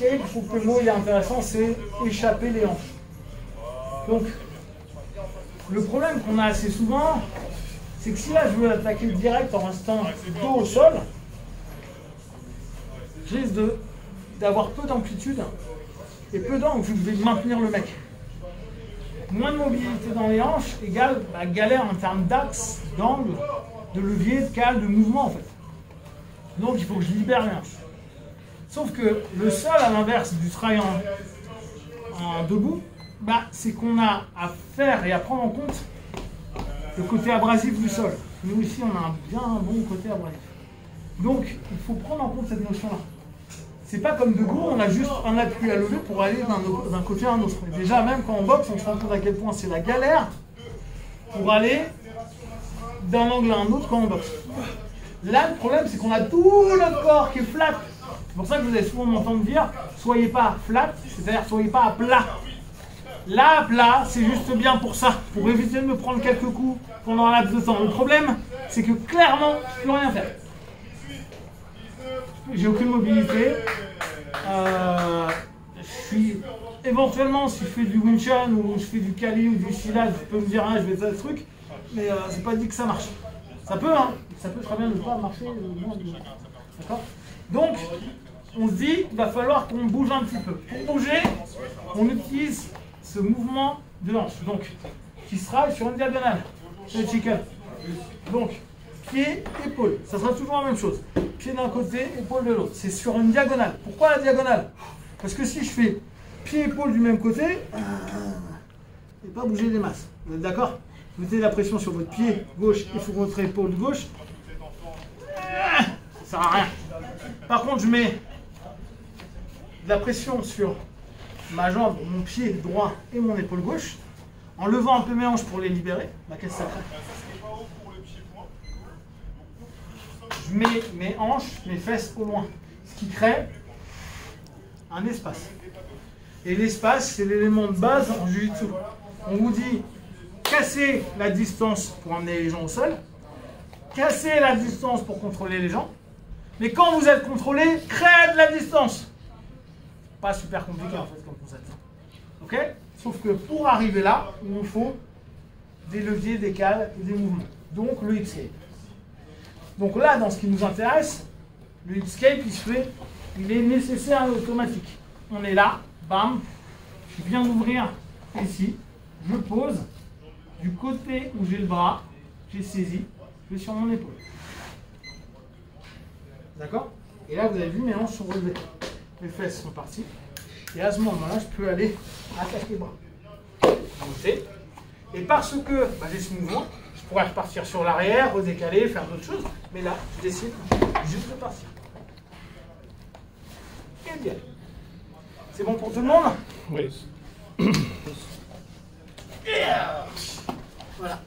escape, je trouve que le mot il est intéressant, c'est échapper les hanches. Donc, le problème qu'on a assez souvent, c'est que si là je veux attaquer direct en restant dos au sol, je risque d'avoir peu d'amplitude et peu d'angle vu que je vais maintenir le mec. Moins de mobilité dans les hanches égale galère en termes d'axe, d'angle, de levier, de cale, de mouvement en fait. Donc il faut que je libère les hanches. Sauf que le sol, à l'inverse du travail en debout, c'est qu'on a à faire et à prendre en compte le côté abrasif du sol. Nous ici, on a un bon côté abrasif. Donc il faut prendre en compte cette notion-là. C'est pas comme debout, on a juste un appui à lever pour aller d'un côté à un autre. Et déjà, même quand on boxe, on se rend compte à quel point c'est la galère pour aller d'un angle à un autre quand on boxe. Là, le problème, c'est qu'on a tout notre corps qui est flat. C'est pour ça que vous allez souvent m'entendre dire, soyez pas flat, c'est-à-dire soyez pas à plat. Là, à plat, c'est juste bien pour ça, pour éviter de me prendre quelques coups pendant un laps de temps. Le problème, c'est que clairement, je peux rien faire. J'ai aucune mobilité. Éventuellement, si je fais du Wing Chun ou je fais du Kali ou du Silat, je peux me dire, je vais faire des trucs, mais c'est pas dit que ça marche. Ça peut, ça peut très bien ne pas marcher. D'accord ? Donc, on se dit, il va falloir qu'on bouge un petit peu. Pour bouger, on utilise ce mouvement de hanche, donc, qui sera sur une diagonale. C'est le chicken. Donc, pied, épaule. Ça sera toujours la même chose. Pied d'un côté, épaule de l'autre. C'est sur une diagonale. Pourquoi la diagonale? Parce que si je fais pied-épaule du même côté, je ne vais pas bouger des masses. Vous êtes d'accord? Mettez la pression sur votre pied gauche et sur votre épaule gauche. Ça ne sert à rien. Par contre, je mets de la pression sur ma jambe, mon pied droit et mon épaule gauche, en levant un peu mes hanches pour les libérer. Qu'est-ce que ça crée? Je mets mes hanches, mes fesses au loin, ce qui crée un espace. Et l'espace, c'est l'élément de base en jiu-jitsu. On vous dit casser la distance pour emmener les gens au sol, casser la distance pour contrôler les gens, mais quand vous êtes contrôlé, créez de la distance. Pas super compliqué en fait comme concept. Ok? Sauf que pour arriver là, il nous faut des leviers, des cales et des mouvements. Donc le hipscape. Donc là, dans ce qui nous intéresse, le hipscape, il est nécessaire et automatique. On est là, bam, je viens d'ouvrir ici, je pose, du côté où j'ai le bras, j'ai saisi, je vais sur mon épaule. D'accord? Et là, vous avez vu, mes hanches sont relevées. Mes fesses sont parties. Et à ce moment-là, je peux aller attaquer les bras. Monter. Et parce que j'ai ce mouvement, je pourrais repartir sur l'arrière, redécaler, faire d'autres choses. Mais là, je décide juste de partir. Et bien. C'est bon pour tout le monde? Oui. Voilà.